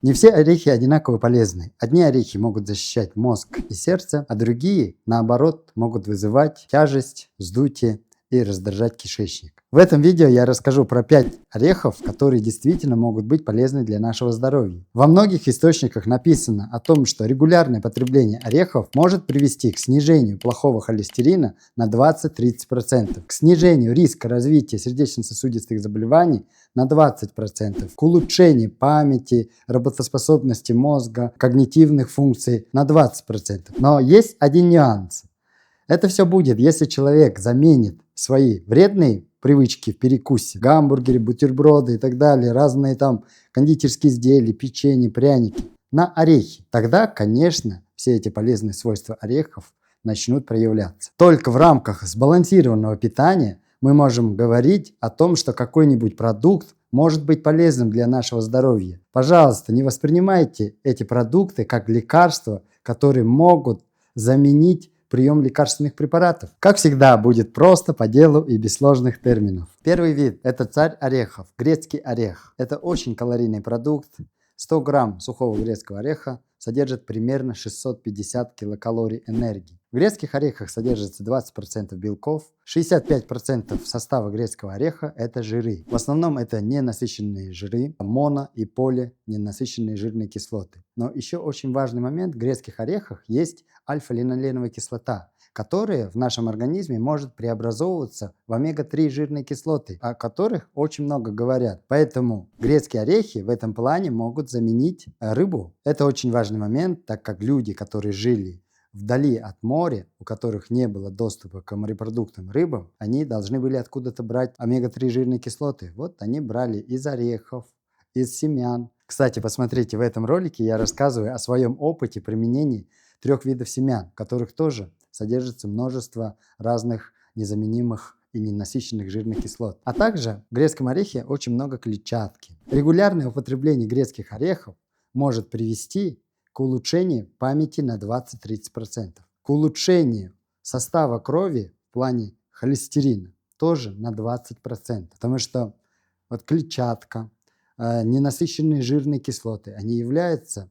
Не все орехи одинаково полезны. Одни орехи могут защищать мозг и сердце, а другие, наоборот, могут вызывать тяжесть, вздутие и раздражать кишечник. В этом видео я расскажу про 5 орехов, которые действительно могут быть полезны для нашего здоровья. Во многих источниках написано о том, что регулярное потребление орехов может привести к снижению плохого холестерина на 20-30%, к снижению риска развития сердечно-сосудистых заболеваний на 20%, к улучшению памяти, работоспособности мозга, когнитивных функций на 20%. Но есть один нюанс. Это все будет, если человек заменит свои вредные привычки в перекусе, гамбургеры, бутерброды и так далее, разные там кондитерские изделия, печенье, пряники, на орехи. Тогда, конечно, все эти полезные свойства орехов начнут проявляться. Только в рамках сбалансированного питания мы можем говорить о том, что какой-нибудь продукт может быть полезным для нашего здоровья. Пожалуйста, не воспринимайте эти продукты как лекарства, которые могут заменить прием лекарственных препаратов. Как всегда, будет просто, по делу и без сложных терминов. Первый вид – это царь орехов, грецкий орех. Это очень калорийный продукт. 100 грамм сухого грецкого ореха содержит примерно 650 килокалорий энергии. В грецких орехах содержится 20% белков, 65% состава грецкого ореха – это жиры. В основном это ненасыщенные жиры, моно и полиненасыщенные жирные кислоты. Но еще очень важный момент – в грецких орехах есть альфа-линоленовая кислота, которая в нашем организме может преобразовываться в омега-3 жирные кислоты, о которых очень много говорят. Поэтому грецкие орехи в этом плане могут заменить рыбу. Это очень важный момент, так как люди, которые жили вдали от моря, у которых не было доступа к морепродуктам, рыбам, они должны были откуда-то брать омега-3 жирные кислоты. Вот они брали из орехов, из семян. Кстати, посмотрите, в этом ролике я рассказываю о своем опыте применения 3 видов семян, в которых тоже содержится множество разных незаменимых и ненасыщенных жирных кислот. А также в грецком орехе очень много клетчатки. Регулярное употребление грецких орехов может привести к улучшению памяти на 20-30%, к улучшению состава крови в плане холестерина тоже на 20%, потому что вот клетчатка, ненасыщенные жирные кислоты, они являются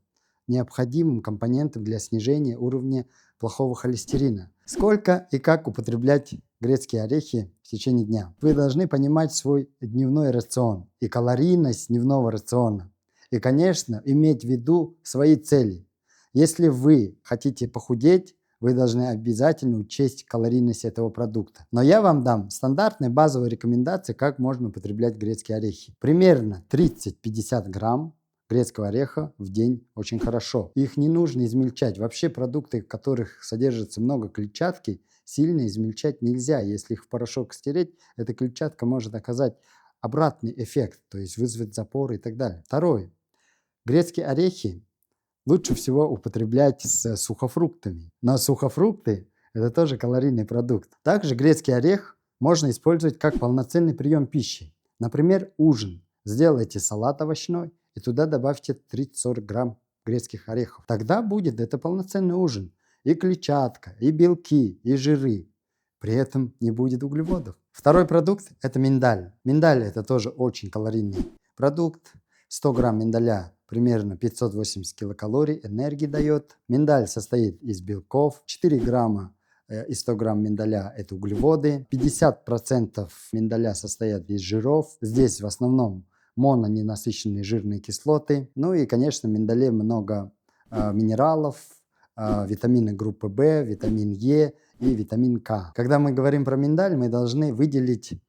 необходимым компонентом для снижения уровня плохого холестерина. Сколько и как употреблять грецкие орехи в течение дня? Вы должны понимать свой дневной рацион и калорийность дневного рациона. И, конечно, иметь в виду свои цели. Если вы хотите похудеть, вы должны обязательно учесть калорийность этого продукта. Но я вам дам стандартные базовые рекомендации, как можно употреблять грецкие орехи. Примерно 30-50 грамм грецкого ореха в день очень хорошо. Их не нужно измельчать. Вообще продукты, в которых содержится много клетчатки, сильно измельчать нельзя. Если их в порошок стереть, эта клетчатка может оказать обратный эффект, то есть вызвать запоры и так далее. Второе. Грецкие орехи лучше всего употреблять с сухофруктами. Но сухофрукты – это тоже калорийный продукт. Также грецкий орех можно использовать как полноценный прием пищи. Например, ужин. Сделайте салат овощной и туда добавьте 30-40 грамм грецких орехов. Тогда будет это полноценный ужин. И клетчатка, и белки, и жиры. При этом не будет углеводов. Второй продукт – это миндаль. Миндаль – это тоже очень калорийный продукт. 100 грамм миндаля примерно 580 килокалорий энергии дает. Миндаль состоит из белков. 4 грамма из 100 грамм миндаля – это углеводы. 50% миндаля состоят из жиров. Здесь в основном мононенасыщенные жирные кислоты. Ну и, конечно, в миндале много минералов, витамины группы В, витамин Е и витамин К. Когда мы говорим про миндаль, мы должны выделить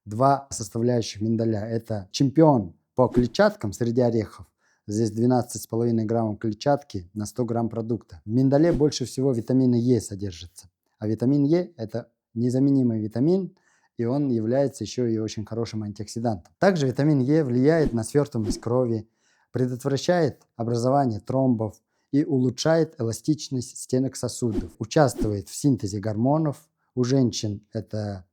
2 составляющих миндаля. Это чемпион по клетчаткам среди орехов. Здесь 12,5 граммов клетчатки на 100 грамм продукта. В миндале больше всего витамина Е содержится. А витамин Е – это незаменимый витамин, и он является еще и очень хорошим антиоксидантом. Также витамин Е влияет на свертываемость крови, предотвращает образование тромбов и улучшает эластичность стенок сосудов. Участвует в синтезе гормонов. У женщин это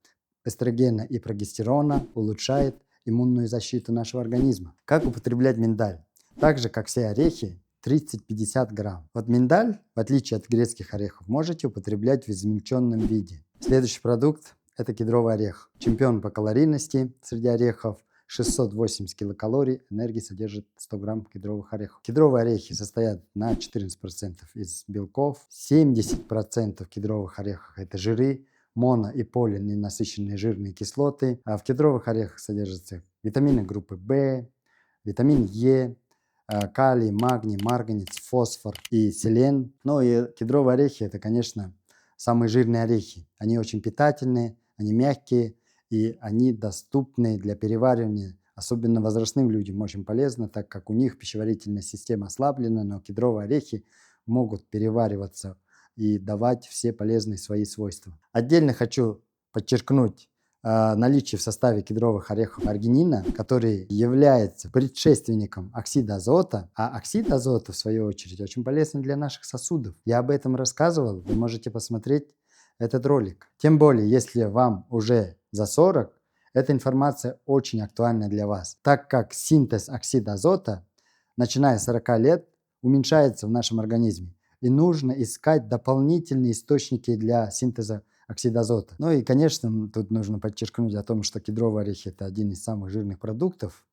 эстрогена и прогестерона, улучшает иммунную защиту нашего организма. Как употреблять миндаль? Так же, как все орехи, 30-50 грамм. Вот миндаль, в отличие от грецких орехов, можете употреблять в измельченном виде. Следующий продукт – это кедровый орех. Чемпион по калорийности среди орехов. 680 килокалорий энергии содержит 100 грамм кедровых орехов. Кедровые орехи состоят на 14% из белков, 70% кедровых орехов это жиры, моно- и полиненасыщенные жирные кислоты. А в кедровых орехах содержатся витамины группы В, витамин Е, калий, магний, марганец, фосфор и селен. Ну и кедровые орехи это, конечно, самые жирные орехи. Они очень питательные, они мягкие и они доступны для переваривания. Особенно возрастным людям очень полезно, так как у них пищеварительная система ослаблена, но кедровые орехи могут перевариваться и давать все полезные свои свойства. Отдельно хочу подчеркнуть наличие в составе кедровых орехов аргинина, который является предшественником оксида азота, а оксид азота, в свою очередь, очень полезен для наших сосудов. Я об этом рассказывал, вы можете посмотреть этот ролик. Тем более, если вам уже за 40, эта информация очень актуальна для вас, так как синтез оксида азота, начиная с 40 лет, уменьшается в нашем организме. И нужно искать дополнительные источники для синтеза оксида азота. Ну и, конечно, тут нужно подчеркнуть о том, что кедровые орехи это один из самых жирных продуктов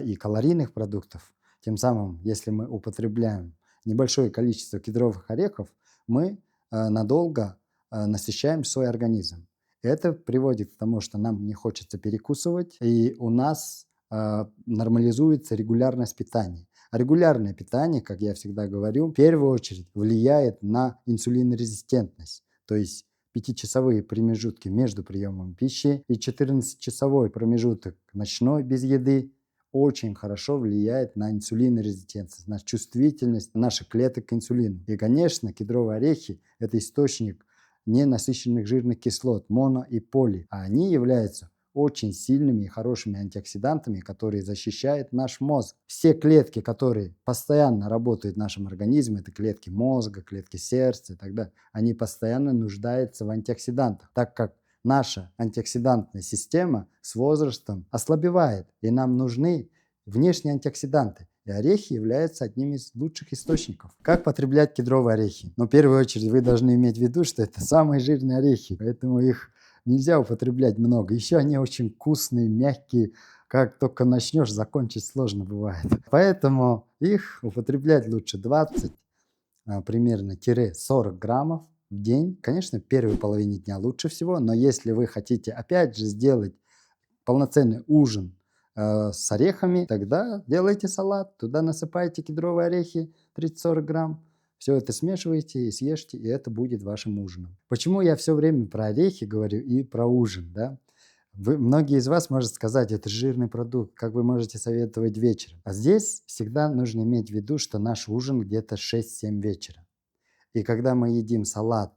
и калорийных продуктов. Тем самым, если мы употребляем небольшое количество кедровых орехов, мы надолго насыщаем свой организм. Это приводит к тому, что нам не хочется перекусывать, и у нас нормализуется регулярность питания. А регулярное питание, как я всегда говорю, в первую очередь влияет на инсулинорезистентность, то есть 5-часовые промежутки между приемом пищи и 14-часовой промежуток ночной без еды очень хорошо влияет на инсулинорезистентность, на чувствительность наших клеток к инсулину. И, конечно, кедровые орехи – это источник ненасыщенных жирных кислот, моно и поли, а они являются очень сильными и хорошими антиоксидантами, которые защищают наш мозг. Все клетки, которые постоянно работают в нашем организме, это клетки мозга, клетки сердца и так далее, они постоянно нуждаются в антиоксидантах, так как наша антиоксидантная система с возрастом ослабевает, и нам нужны внешние антиоксиданты. И орехи являются одним из лучших источников. Как потреблять кедровые орехи? Но в первую очередь вы должны иметь в виду, что это самые жирные орехи, поэтому их нельзя употреблять много. Еще они очень вкусные, мягкие. Как только начнешь, закончить сложно бывает. Поэтому их употреблять лучше 20 примерно-40 граммов в день. Конечно, в первой половине дня лучше всего, но если вы хотите опять же сделать полноценный ужин с орехами, тогда делайте салат, туда насыпайте кедровые орехи 30-40 грамм, все это смешивайте и съешьте, и это будет вашим ужином. Почему я все время про орехи говорю и про ужин, да? Многие из вас могут сказать, это жирный продукт, как вы можете советовать вечером. А здесь всегда нужно иметь в виду, что наш ужин где-то 6-7 вечера. И когда мы едим салат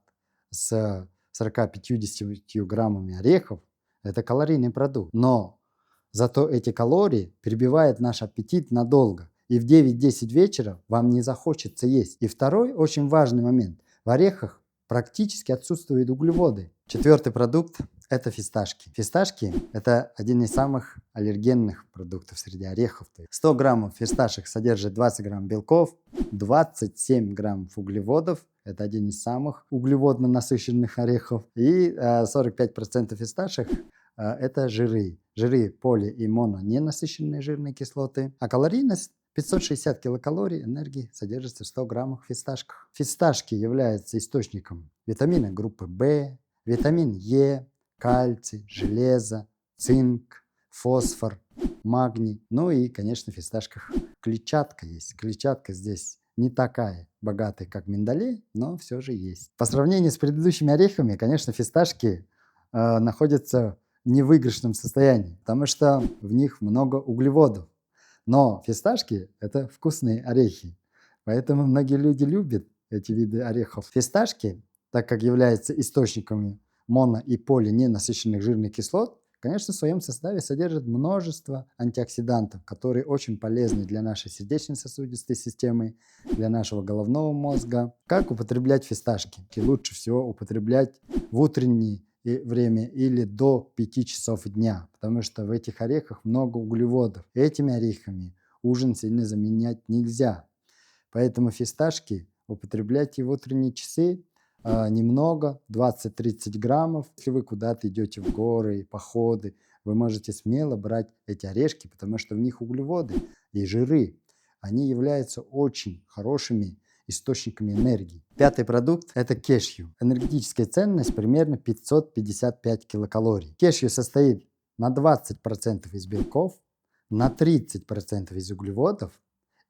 с 40-50 граммами орехов, это калорийный продукт. Но зато эти калории перебивают наш аппетит надолго. И в 9-10 вечера вам не захочется есть. И второй очень важный момент. В орехах практически отсутствуют углеводы. Четвертый продукт – это фисташки. Фисташки – это один из самых аллергенных продуктов среди орехов. 100 граммов фисташек содержит 20 грамм белков, 27 граммов углеводов. Это один из самых углеводно насыщенных орехов. И 45% фисташек – это жиры. Жиры поли- и моно ненасыщенные жирные кислоты. А калорийность 560 килокалорий энергии содержится в 100 граммах фисташках. Фисташки являются источником витамина группы В, витамин Е, кальций, железо, цинк, фосфор, магний. Ну и, конечно, в фисташках клетчатка есть. Клетчатка здесь не такая богатая, как миндалей, но все же есть. По сравнению с предыдущими орехами, конечно, фисташки находятся в невыигрышном состоянии, потому что в них много углеводов. Но фисташки – это вкусные орехи, поэтому многие люди любят эти виды орехов. Фисташки, так как являются источниками моно- и полиненасыщенных жирных кислот, конечно, в своем составе содержат множество антиоксидантов, которые очень полезны для нашей сердечно-сосудистой системы, для нашего головного мозга. Как употреблять фисташки? Лучше всего употреблять в утреннее время или до 5 часов дня, потому что в этих орехах много углеводов. Этими орехами ужин сильно заменять нельзя. Поэтому фисташки употребляйте в утренние часы немного, 20-30 граммов. Если вы куда-то идете в горы, походы, вы можете смело брать эти орешки, потому что в них углеводы и жиры. Они являются очень хорошими источниками энергии. Пятый продукт – это кешью. Энергетическая ценность примерно 555 килокалорий. Кешью состоит на 20% из белков, на 30% из углеводов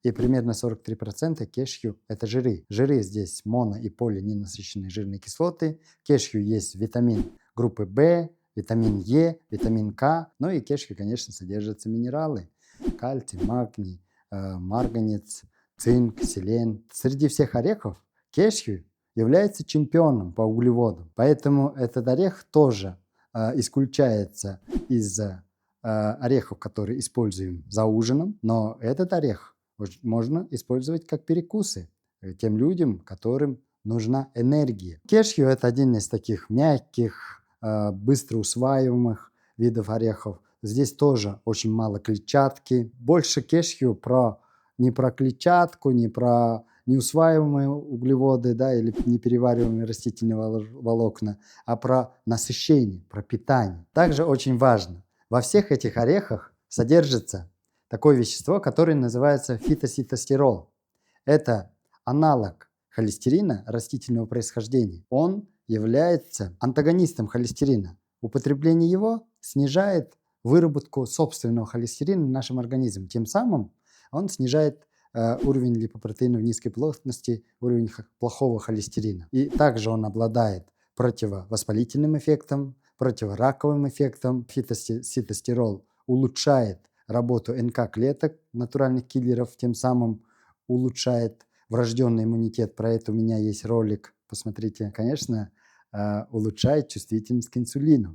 и примерно 43% кешью – это жиры. Жиры здесь моно- и полиненасыщенные жирные кислоты. В кешью есть витамин группы В, витамин Е, витамин К. Ну и в кешью, конечно, содержатся минералы – кальций, магний, марганец, цинк, селен. Среди всех орехов кешью является чемпионом по углеводам. Поэтому этот орех тоже исключается из орехов, которые используем за ужином. Но этот орех можно использовать как перекусы тем людям, которым нужна энергия. Кешью – это один из таких мягких, быстро усваиваемых видов орехов. Здесь тоже очень мало клетчатки. Больше кешью не про клетчатку, не про неусваиваемые углеводы, да, или неперевариваемые растительные волокна, а про насыщение, про питание. Также очень важно, во всех этих орехах содержится такое вещество, которое называется фитоситостерол. Это аналог холестерина растительного происхождения. Он является антагонистом холестерина. Употребление его снижает выработку собственного холестерина в нашем организме. Тем самым он снижает уровень липопротеинов низкой плотности, уровень плохого холестерина. И также он обладает противовоспалительным эффектом, противораковым эффектом. Фитоситостерол улучшает работу НК-клеток, натуральных киллеров, тем самым улучшает врожденный иммунитет. Про это у меня есть ролик, посмотрите. Конечно, улучшает чувствительность к инсулину.